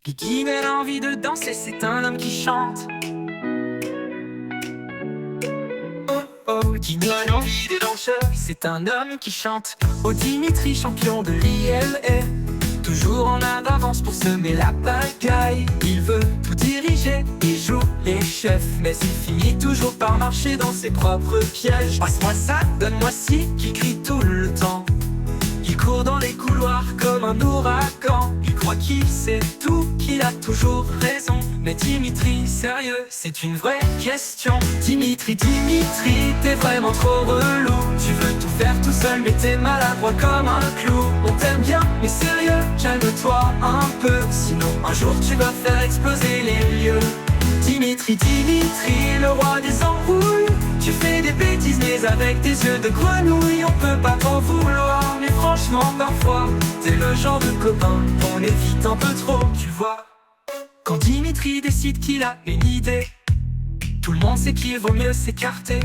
Qui donne envie de danser, c'est un homme qui chante. Oh oh, qui donne envie de danser, c'est un homme qui chante. Oh Dimitri, champion de l'ILA, toujours en avance pour semer la pagaille. Il veut tout diriger, il joue les chefs, mais il finit toujours par marcher dans ses propres pièges. Passe-moi ça, donne-moi ci, qui crie tout le temps. Il court dans les couloirs comme un ouragan. Il croit qu'il sait tout, qu'il a toujours raison. Mais Dimitri, sérieux, c'est une vraie question. Dimitri, t'es vraiment trop relou. Tu veux tout faire tout seul, mais t'es maladroit comme un clou. On t'aime bien, mais sérieux, calme-toi un peu. Sinon un jour tu vas faire exploser les lieux. Dimitri, le roi des embrouilles. Tu fais des bêtises mais avec des yeux de grenouille. On peut pas t'en vouloir, mais franchement parfois t'es le genre de copain qu'on évite un peu trop, tu vois. Quand Dimitri décide qu'il a une idée, tout le monde sait qu'il vaut mieux s'écarter.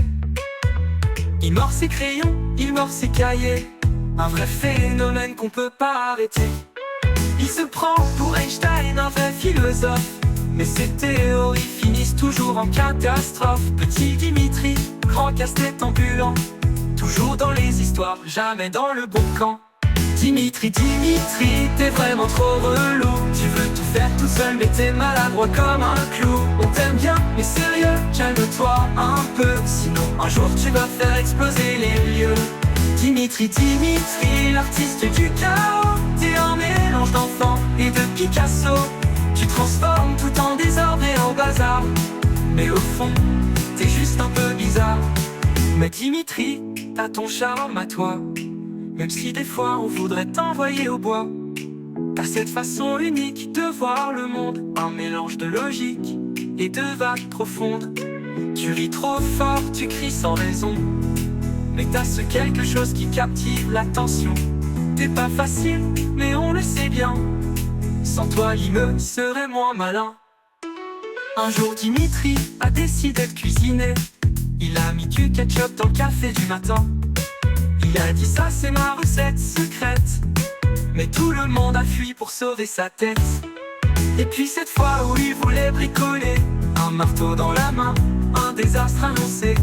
Il mord ses crayons, il mord ses cahiers, un vrai phénomène qu'on peut pas arrêter. Il se prend pour Einstein, un vrai philosophe, mais ses théories finissent toujours en catastrophe. Petit Dimitri, grand casse-tête ambulant, toujours dans les histoires, jamais dans le bon camp. Dimitri, t'es vraiment trop relou. Tu veux tout faire tout seul mais t'es maladroit comme un clou. On t'aime bien mais sérieux, calme-toi un peu. Sinon un jour tu vas faire exploser les lieux. Dimitri, l'artiste du chaos. T'es un mélange d'enfant et de Picasso. Tu transformes tout en désordre et en bazar, mais au fond, t'es juste un peu bizarre. Mais Dimitri, t'as ton charme à toi, même si des fois on voudrait t'envoyer au bois. T'as cette façon unique de voir le monde, un mélange de logique et de vagues profondes. Tu ris trop fort, tu cries sans raison, mais t'as ce quelque chose qui captive l'attention. T'es pas facile, mais on le sait bien. Sans toi, l'IME serait moins malin. Un jour, Dimitri a décidé de cuisiner. Il a mis du ketchup dans le café du matin. Il a dit ça, c'est ma recette secrète. Mais tout le monde a fui pour sauver sa tête. Et puis cette fois où il voulait bricoler, un marteau dans la main, un désastre annoncé.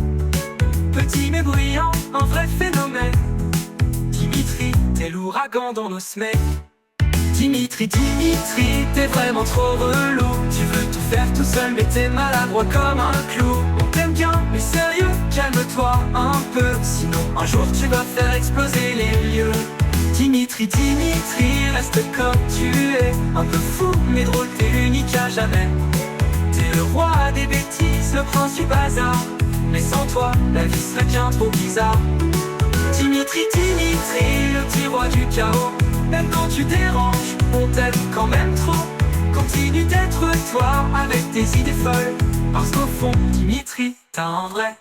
Petit mais bruyant, un vrai phénomène. Dimitri, t'es l'ouragan dans nos semelles. Dimitri, t'es vraiment trop relou. Tu veux tout faire tout seul mais t'es maladroit comme un clou. On t'aime bien mais sérieux, calme-toi un peu. Sinon un jour tu vas faire exploser les lieux. Dimitri, reste comme tu es. Un peu fou mais drôle, t'es unique à jamais. T'es le roi des bêtises, le prince du bazar, mais sans toi, la vie serait bien trop bizarre. Dimitri, le petit roi du chaos. Même quand tu déranges, on t'aime quand même trop. Continue d'être toi avec tes idées folles, parce qu'au fond, Dimitri, t'as un vrai.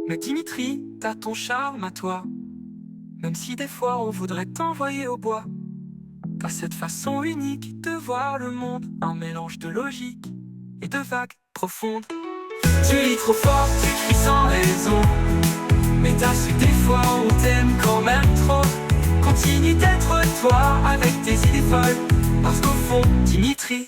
Mais Dimitri, t'as ton charme à toi, même si des fois on voudrait t'envoyer au bois. T'as cette façon unique de voir le monde, un mélange de logique et de vagues profondes. Tu ris trop fort, tu cries sans raison, mais t'as su des fois on t'aime quand même trop. Continue d'être toi avec tes idées folles, parce qu'au fond, Dimitri,